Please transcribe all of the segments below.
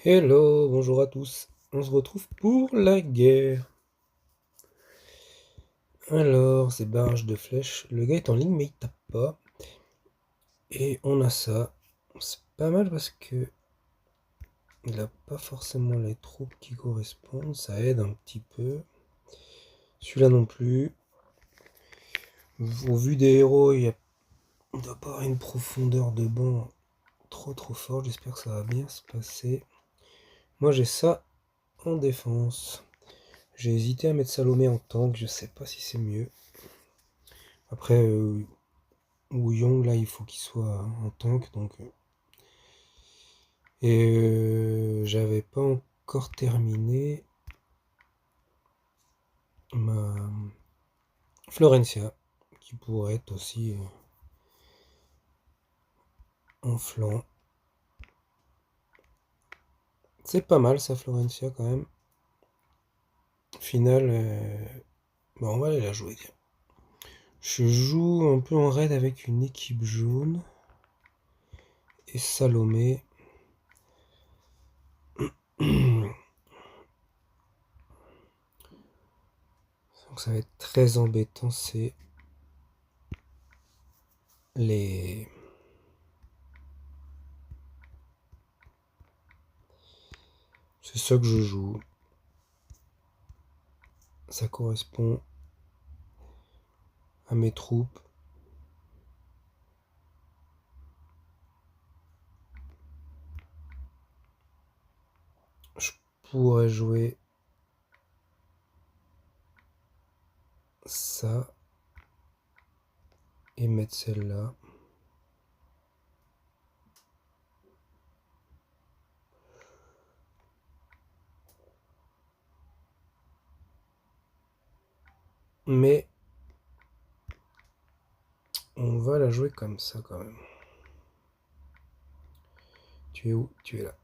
Hello, bonjour à tous. On se retrouve pour la guerre. Alors, c'est barrage de flèches. Le gars est en ligne, mais il tape pas. Et on a ça. C'est pas mal parce que il a pas forcément les troupes qui correspondent. Ça aide un petit peu. Celui-là non plus. Au vu des héros, il doit pas avoir une profondeur de banc trop forte. J'espère que ça va bien se passer. Moi, j'ai ça en défense. J'ai hésité à mettre Salomé en tank. Je sais pas si c'est mieux. Après, Wu Yong, là, il faut qu'il soit en tank, donc. J'avais pas encore terminé ma Florencia, qui pourrait être aussi en flanc. C'est pas mal ça, Florencia, quand même. Finale, on va aller la jouer, tiens. Je joue un peu en raid avec une équipe jaune et Salomé. Donc ça va être très embêtant, c'est les... C'est ça que je joue. Ça correspond à mes troupes. Je pourrais jouer ça et mettre celle-là. Mais on va la jouer comme ça quand même. Tu es où? Tu es là.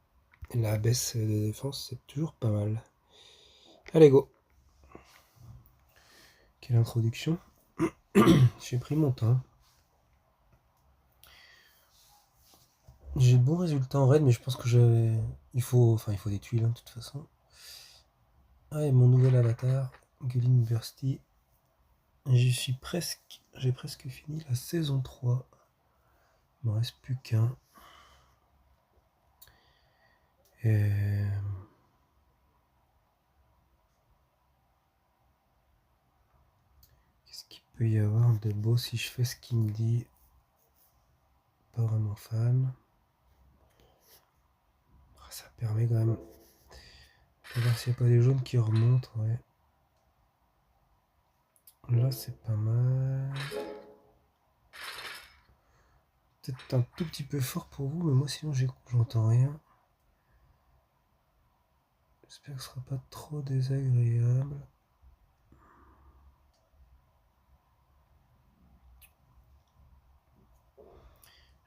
La baisse des défenses, c'est toujours pas mal. Allez, go. Quelle introduction. J'ai pris mon temps. J'ai de bons résultats en raid, mais je pense que il faut des tuiles, de toute façon. Ah, et mon nouvel avatar, Gully University. J'ai presque fini la saison 3. Il me reste plus qu'un. Qu'est-ce qu'il peut y avoir de beau si je fais ce qu'il me dit? Pas vraiment fan. Ça permet quand même de voir s'il n'y a pas des jaunes qui remontent, ouais. Là, c'est pas mal. Peut-être un tout petit peu fort pour vous, mais moi sinon j'entends rien. J'espère que ce sera pas trop désagréable.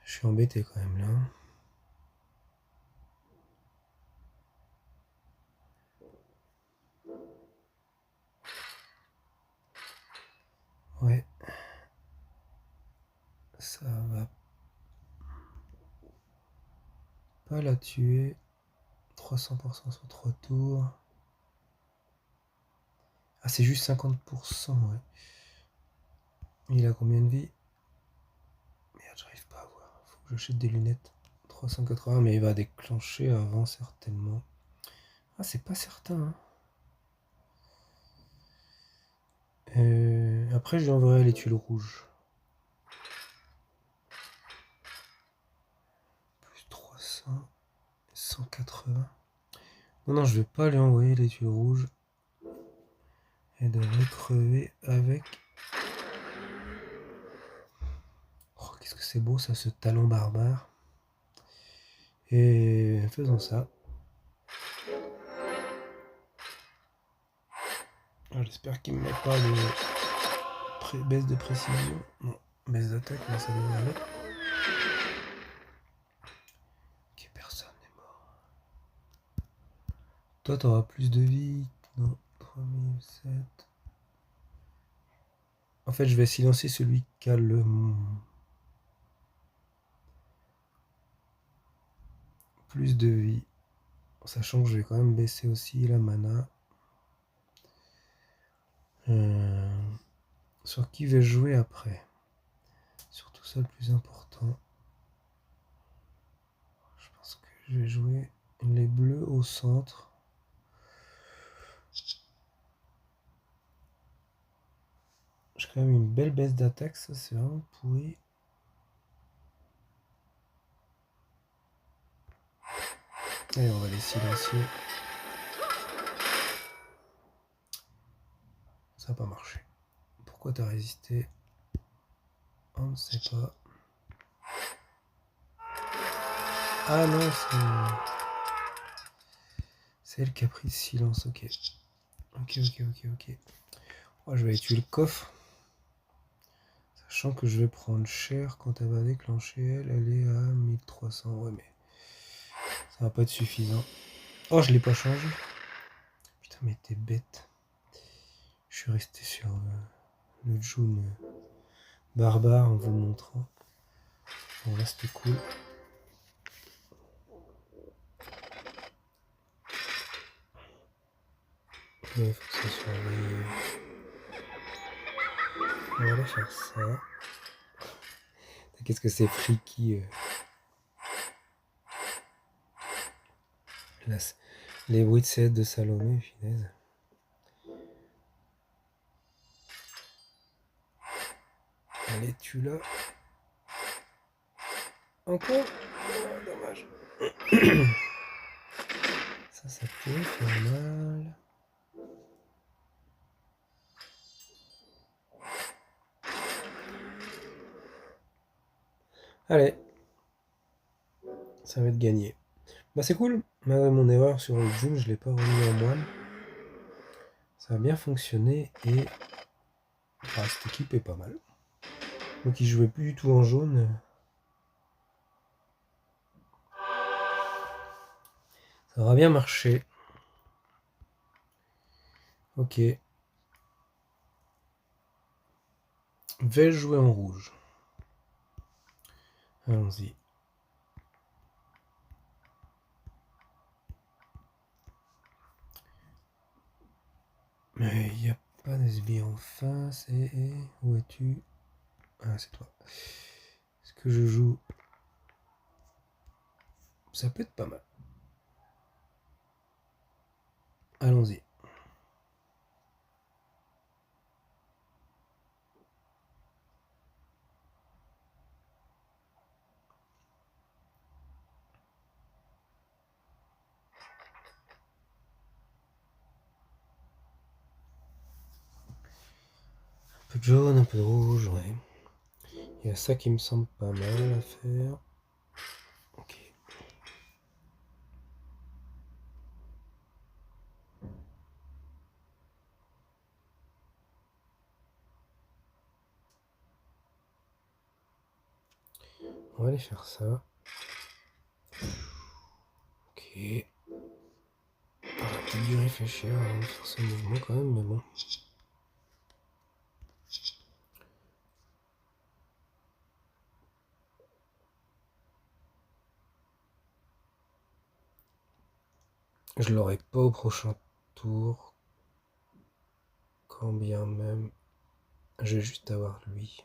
Je suis embêté quand même là. Ouais. Ça va pas la tuer. 300% sur 3 tours. Ah, c'est juste 50%, ouais. Il a combien de vie? Merde, j'arrive pas à voir. Faut que j'achète des lunettes. 380, mais il va déclencher avant certainement. Ah, c'est pas certain. Après, je lui enverrai les tuiles rouges. Plus 300, 180. Non, je vais pas lui envoyer les tuiles rouges. Elle devrait crever avec. Oh, qu'est-ce que c'est beau ça, ce talon barbare. Et faisons ça. J'espère qu'il me met pas de baisse de précision. Non, baisse d'attaque, mais ça devrait aller. Ok, personne n'est mort. Toi, t'auras plus de vie. Non, 3007. En fait, je vais silencer celui qui a le plus de vie. Sachant que je vais quand même baisser aussi la mana. Sur qui vais-je jouer après? Surtout ça le plus important. Je pense que je vais jouer les bleus au centre. J'ai quand même une belle baisse d'attaque, ça c'est vraiment pourri. Allez, on va les silencier. Ça n'a pas marché. Pourquoi t'as résisté? On ne sait pas. Ah non, c'est elle qui a pris le silence, ok. Ok. Oh, je vais aller tuer le coffre. Sachant que je vais prendre cher quand elle va déclencher, elle est à 1300. Ouais, mais ça va pas être suffisant. Oh, je l'ai pas changé. Putain, mais t'es bête. Je suis resté sur le June barbare en vous le montrant. Bon, là c'était cool. Mais il faut que ça soit. On va aller faire ça. Qu'est-ce que c'est freaky. Là, les bruits de scène de Salomé, finesse. Allez, tu l'as. Encore? Oh, dommage. Ça peut faire mal. Allez. Ça va être gagné. Bah c'est cool. Malgré mon erreur sur le June, je l'ai pas remis en moine. Ça a bien fonctionné et cette équipe est pas mal. Moi qui jouais plus du tout en jaune. Ça aura bien marché. Ok. Vais-je jouer en rouge? Allons-y. Mais il n'y a pas d'SB en face. Et où es-tu? Ah, c'est toi. Est-ce que je joue? Ça peut être pas mal. Allons-y. Un peu de jaune, un peu de rouge, ouais. Il y a ça qui me semble pas mal à faire. Ok. On va aller faire ça. Ok. On a peut-être dû réfléchir avant de faire ce mouvement quand même, mais bon. Je l'aurai pas au prochain tour. Quand bien même. Je vais juste avoir lui.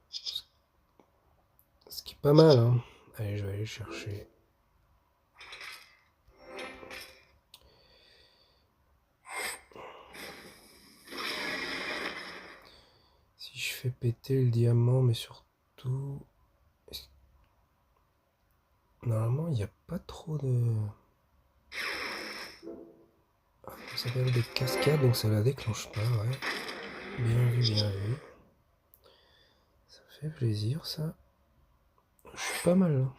Ce qui est pas mal, hein. Allez, je vais aller chercher. Si je fais péter le diamant, mais surtout... Normalement, il n'y a pas trop de... Ça s'appelle des cascades, donc ça la déclenche pas, ouais. Bien vu, bien vu. Ça fait plaisir, ça. Je suis pas mal, là.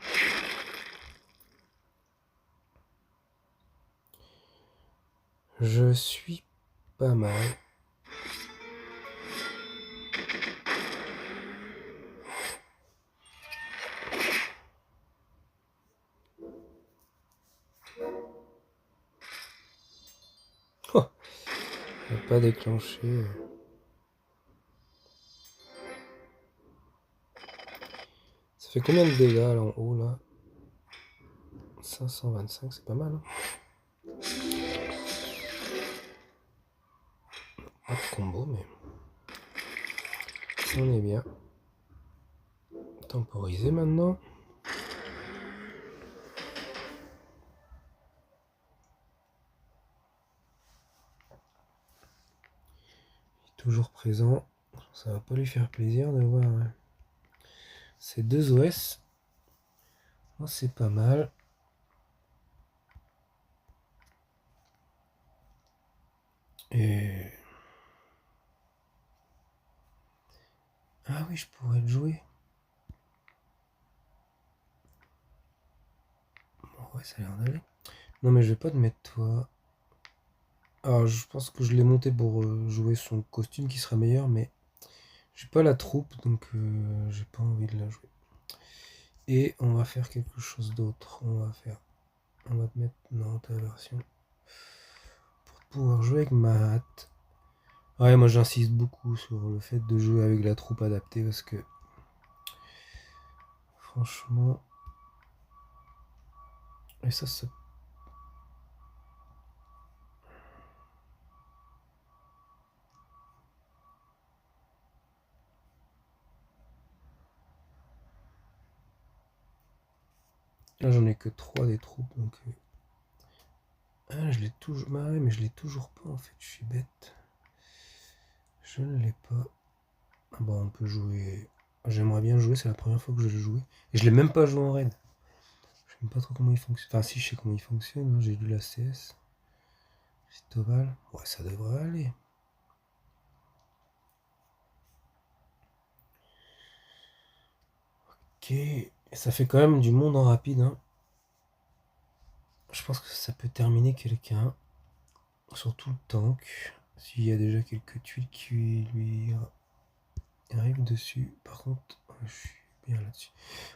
Je suis pas mal. Oh, il n'a pas déclenché. Ça fait combien de dégâts là en haut là? 525, c'est pas mal. Hein. Pas de combo, mais on est bien. Temporiser maintenant. Il est toujours présent. Ça va pas lui faire plaisir de voir ces deux OS. Moi, c'est pas mal. Et... Ah oui, je pourrais le jouer. Bon, ouais, ça a l'air d'aller. Non, mais je vais pas te mettre toi. Alors, je pense que je l'ai monté pour jouer son costume qui sera meilleur, mais j'ai pas la troupe, donc j'ai pas envie de la jouer. Et on va faire quelque chose d'autre. On va te mettre dans ta version pour pouvoir jouer avec Mahat. Ouais, moi j'insiste beaucoup sur le fait de jouer avec la troupe adaptée parce que franchement, et ça là j'en ai que 3 des troupes donc ah, je l'ai toujours. Bah ouais, mais je l'ai toujours pas en fait, je suis bête. Je ne l'ai pas. Ah bah on peut jouer. J'aimerais bien jouer, c'est la première fois que je le joue. Et je l'ai même pas joué en raid. Je sais même pas trop comment il fonctionne. Enfin si je sais comment il fonctionne, hein. J'ai lu la CS. C'est ovale. Ouais, ça devrait aller. Ok. Et ça fait quand même du monde en rapide. Hein. Je pense que ça peut terminer quelqu'un. Surtout le tank. S'il y a déjà quelques tuiles qui lui arrivent dessus. Par contre, je suis bien là-dessus.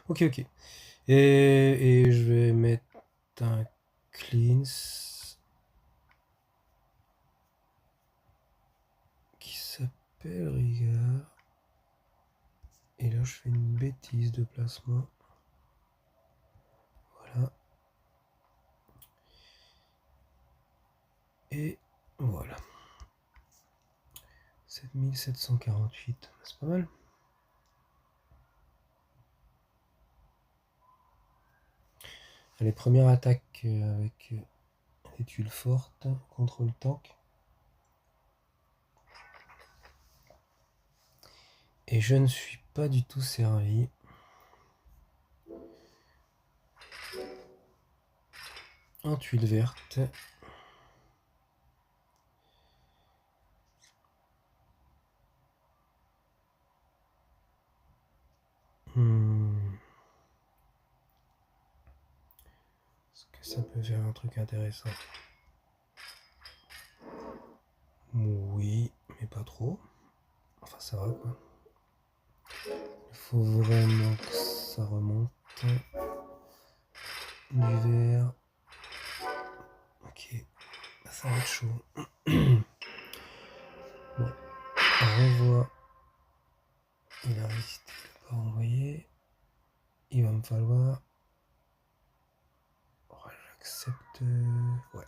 Ok, ok. Et je vais mettre un cleanse qui s'appelle Rigard. Et là, je fais une bêtise de placement. Voilà. Et voilà. 7748, c'est pas mal. Allez, première attaque avec des tuiles fortes contre le tank. Et je ne suis pas du tout servi. En tuile verte. Est-ce que ça peut faire un truc intéressant? Oui, mais pas trop. Enfin, ça va quoi. Il faut vraiment que ça remonte. Du vert. Ok, ça va être chaud. Bon, renvoi. Il a résisté, il ne pas renvoyer. Il va me falloir. Oh, j'accepte. Ouais.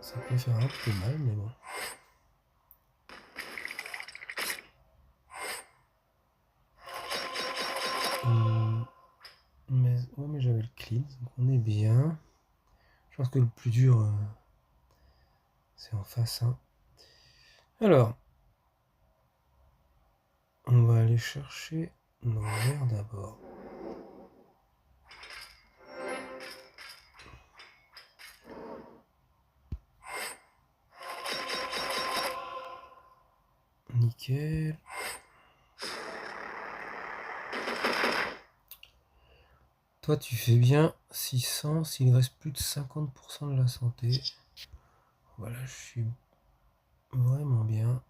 Ça peut faire un peu mal, mais bon. Mais, ouais, mais j'avais le clean, donc on est bien. Je pense que le plus dur, c'est en face. Hein. Alors, on va aller chercher nos verres d'abord. Nickel. Toi, tu fais bien 600 s'il reste plus de 50% de la santé. Voilà, je suis vraiment bien.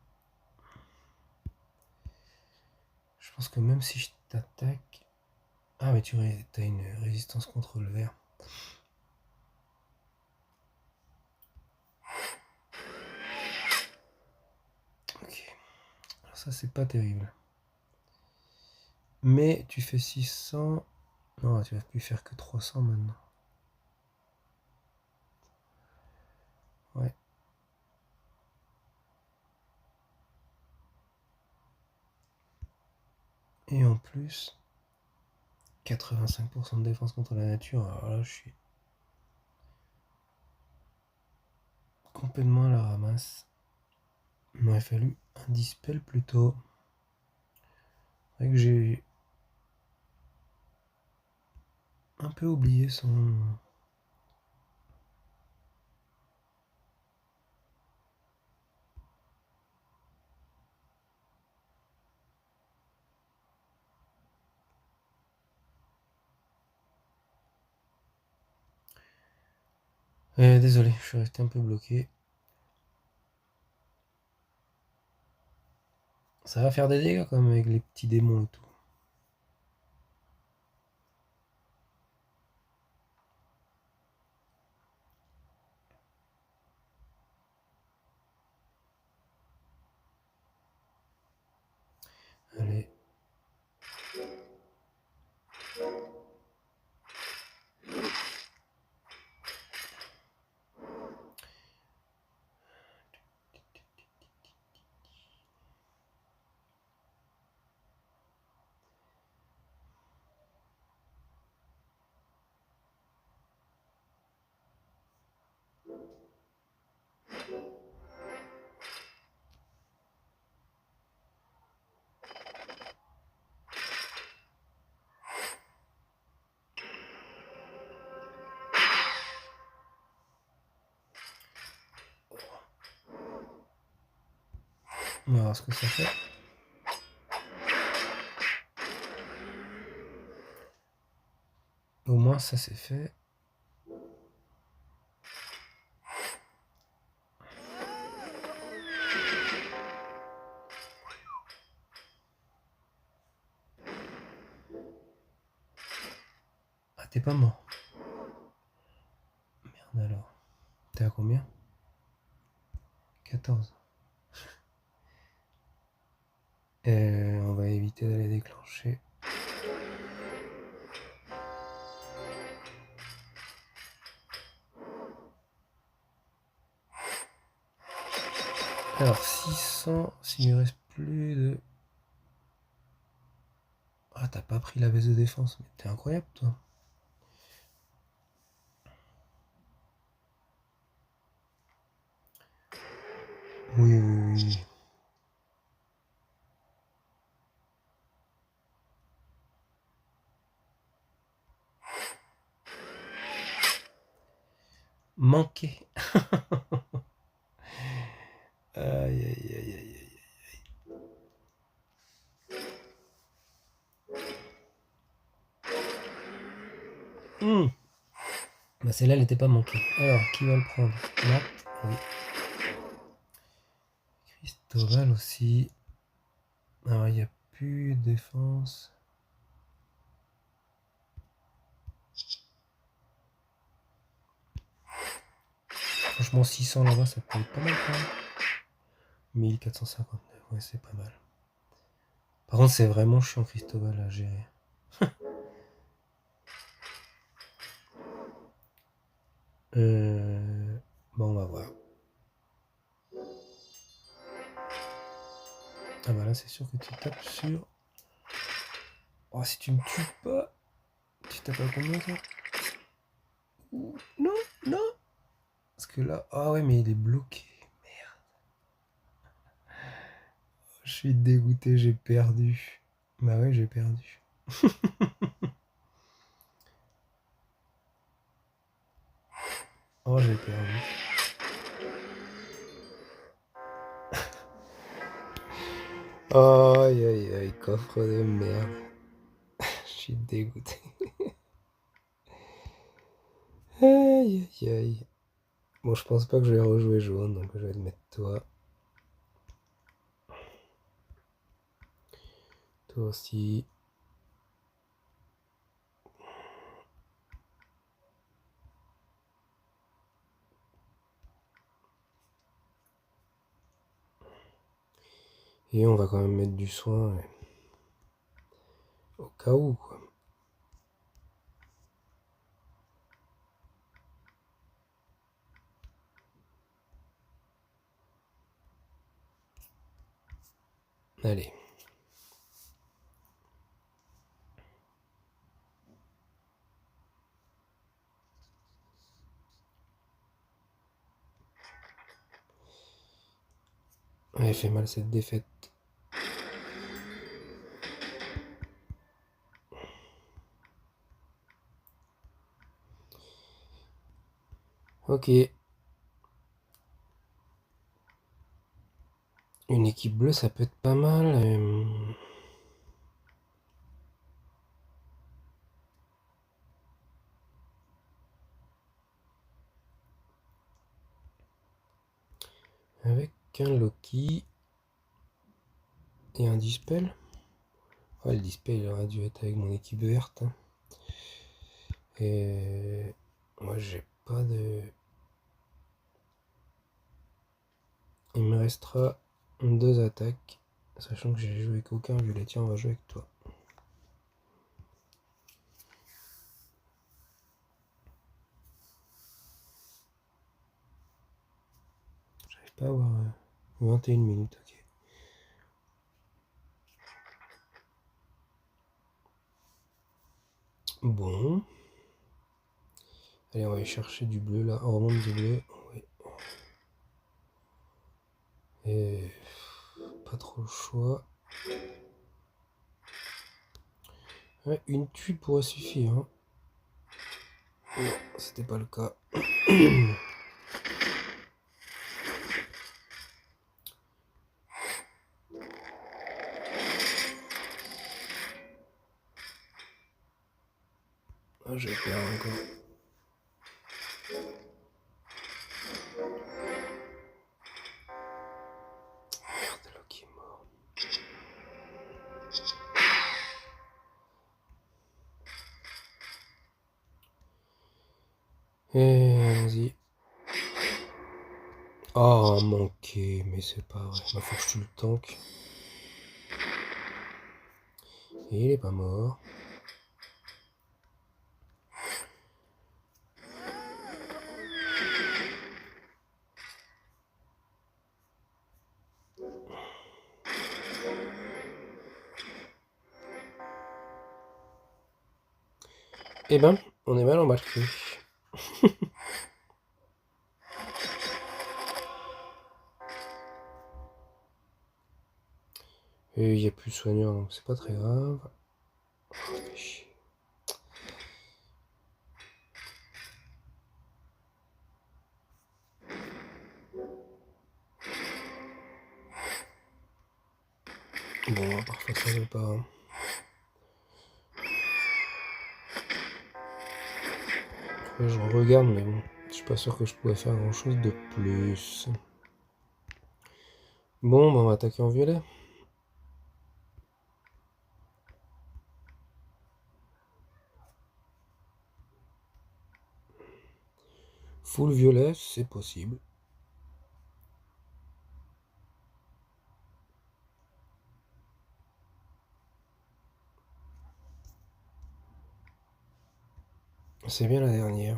Je pense que même si je t'attaque... Ah, mais tu as une résistance contre le verre. Ok. Alors ça, c'est pas terrible. Mais tu fais 600... Non, tu vas plus faire que 300 maintenant. Ouais. Et en plus, 85% de défense contre la nature. Alors là, je suis complètement à la ramasse. Il m'aurait fallu un dispel plutôt. C'est vrai que j'ai un peu oublié son... désolé, je suis resté un peu bloqué. Ça va faire des dégâts quand même avec les petits démons et tout. Allez. On va voir ce que ça fait. Au moins ça c'est fait. Ah, t'es pas mort. Merde alors. T'es à combien? 14. On va éviter d'aller déclencher. Alors 600, s'il ne reste plus de... Ah, t'as pas pris la baisse de défense, mais t'es incroyable toi. Oui, oui, oui. Manqué. Aïe, aïe, aïe, aïe, aïe. Bah celle-là, elle n'était pas manquée. Alors, qui va le prendre? Là. Oui. Cristobal aussi. Alors, il n'y a plus de défense. Franchement, 600 là-bas, ça peut être pas mal quand même. 1459, ouais, c'est pas mal. Par contre, c'est vraiment chiant Cristobal à gérer. Bon, on va voir. Ah bah là, c'est sûr que tu tapes sur... Oh, si tu me tues pas... Tu tapes à combien, toi? Non, non. Parce que là... Ah ouais, mais il est bloqué. Merde. Je suis dégoûté, j'ai perdu. Bah ouais, j'ai perdu. Oh, j'ai perdu. Aïe, aïe, aïe, coffre de merde. Je suis dégoûté. Aïe, aïe, aïe. Bon, je pense pas que je vais rejouer jaune, donc je vais te mettre toi. Toi aussi. Et on va quand même mettre du soin. Au cas où, quoi. Allez. Elle fait mal cette défaite. Ok. Une équipe bleue, ça peut être pas mal. Avec un Loki et un Dispel. Ouais, le Dispel il aurait dû être avec mon équipe verte. Hein. Et moi j'ai pas de... Il me restera 2 attaques. Sachant que j'ai joué avec aucun violet. Tiens, on va jouer avec toi. J'arrive pas à avoir 21 minutes, ok. Bon. Allez, on va aller chercher du bleu là. On remonte du bleu. Oui. Et pas trop le choix. Ouais, une tuile pourrait suffire. Hein. Non, c'était pas le cas. Ah, j'ai peur encore. Merde, Loki est mort. Et allons-y. Oh, manqué, mais c'est pas vrai. Bah, faut que je tue le tank. Et il est pas mort. Eh ben, on est mal embarqué. Et il n'y a plus de soigneur, donc c'est pas très grave. Oh, fait chier. Bon, parfois ça veut pas. Hein. Après, je regarde, mais bon, je suis pas sûr que je pouvais faire grand chose de plus. Bon, bah, on va attaquer en violet. Full violet, c'est possible. C'est bien la dernière.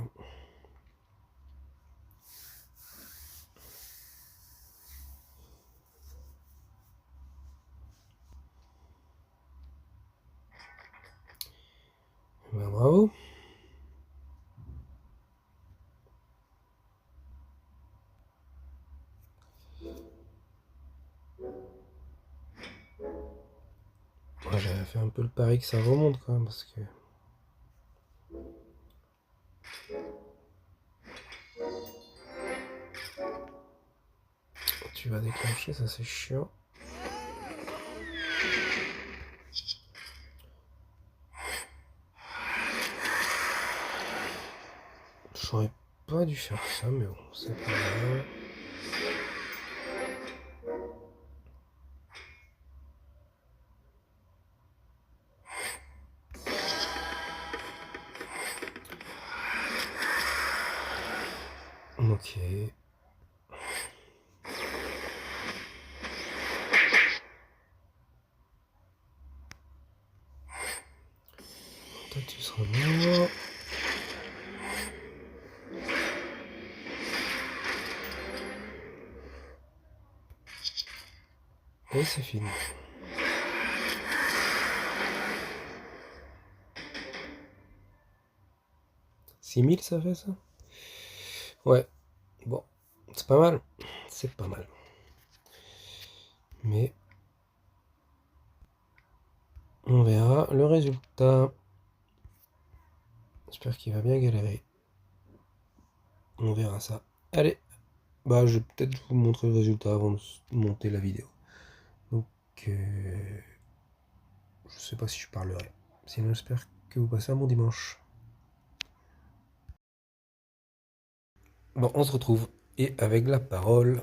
Ben, bravo. Moi, j'avais fait un peu le pari que ça remonte quand même, parce que... Tu vas déclencher, ça c'est chiant. J'aurais pas dû faire ça, mais bon, c'est pas grave. Ok. Toi, tu seras mort. Et c'est fini. 6000 ça fait ça? Ouais, bon, c'est pas mal. C'est pas mal. Mais on verra le résultat. J'espère qu'il va bien galérer. On verra ça. Allez, bah je vais peut-être vous montrer le résultat avant de monter la vidéo. Donc, je sais pas si je parlerai. Sinon, j'espère que vous passez un bon dimanche. Bon, on se retrouve. Et avec la parole,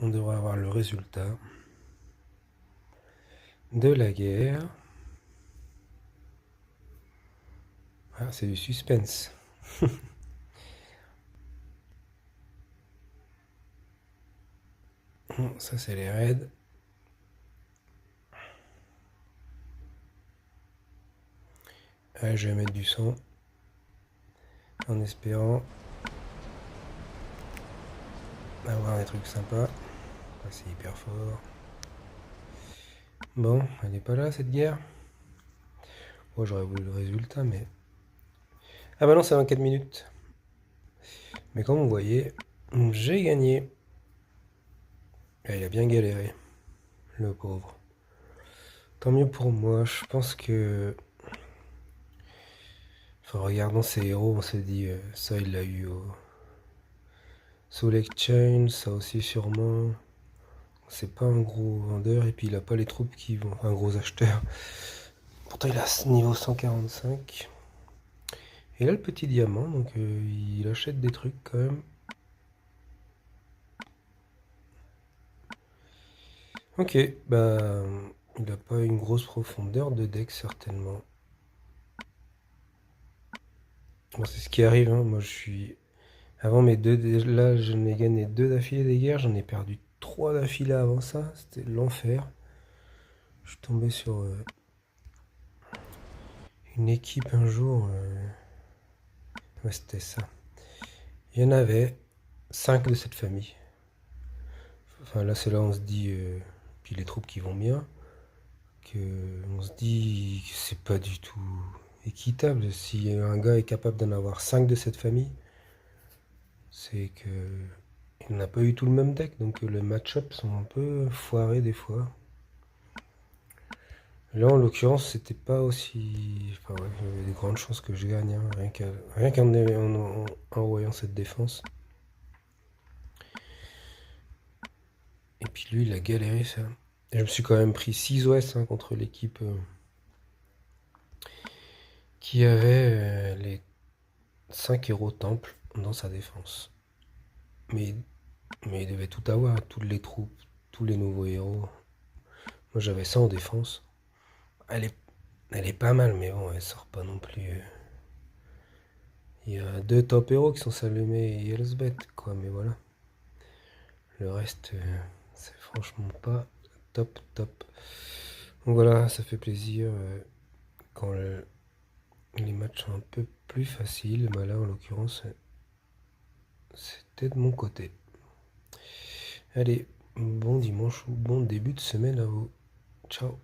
on devrait avoir le résultat de la guerre. Ah, c'est du suspense. Ça, c'est les raids. Allez, je vais mettre du son. En espérant avoir des trucs sympas. Ah, c'est hyper fort. Bon, elle n'est pas là, cette guerre. Moi, j'aurais voulu le résultat, mais... Ah bah non, c'est 24 minutes. Mais comme vous voyez, j'ai gagné. Et il a bien galéré, le pauvre. Tant mieux pour moi, je pense que... Enfin, regardant ces héros, on s'est dit, ça il l'a eu au Soul Exchange, ça aussi sûrement. C'est pas un gros vendeur, et puis il a pas les troupes qui vont... Un gros acheteur. Pourtant il a ce niveau 145. Et là le petit diamant, donc il achète des trucs quand même. Ok, bah... Il a pas une grosse profondeur de deck certainement. Bon, c'est ce qui arrive, hein. Moi je suis... Avant mes deux... Là j'en ai gagné 2 d'affilée des guerres, j'en ai perdu 3 d'affilée avant ça. C'était l'enfer. Je suis tombé sur une équipe un jour. Ouais, c'était ça. Il y en avait 5 de cette famille. Enfin là c'est là on se dit... puis les troupes qui vont bien. Que on se dit que c'est pas du tout équitable. Si un gars est capable d'en avoir 5 de cette famille, c'est que il n'a pas eu tout le même deck, donc les match-up sont un peu foirés des fois. Là, en l'occurrence, c'était pas aussi... Enfin, ouais, il y avait des grandes chances que je gagne, hein, rien qu'en envoyant cette défense. Et puis lui, il a galéré ça. Et je me suis quand même pris 6 OS hein, contre l'équipe qui avait les 5 héros temple dans sa défense. Mais il devait tout avoir, toutes les troupes, tous les nouveaux héros. Moi j'avais ça en défense. Elle est, elle est pas mal, mais bon, elle sort pas non plus. Il y a 2 top héros qui sont Salomé et Elsbeth, quoi, mais voilà. Le reste, c'est franchement pas top, top. Donc voilà, ça fait plaisir quand les matchs sont un peu plus faciles. Bah là, en l'occurrence, c'était de mon côté. Allez, bon dimanche ou bon début de semaine à vous. Ciao.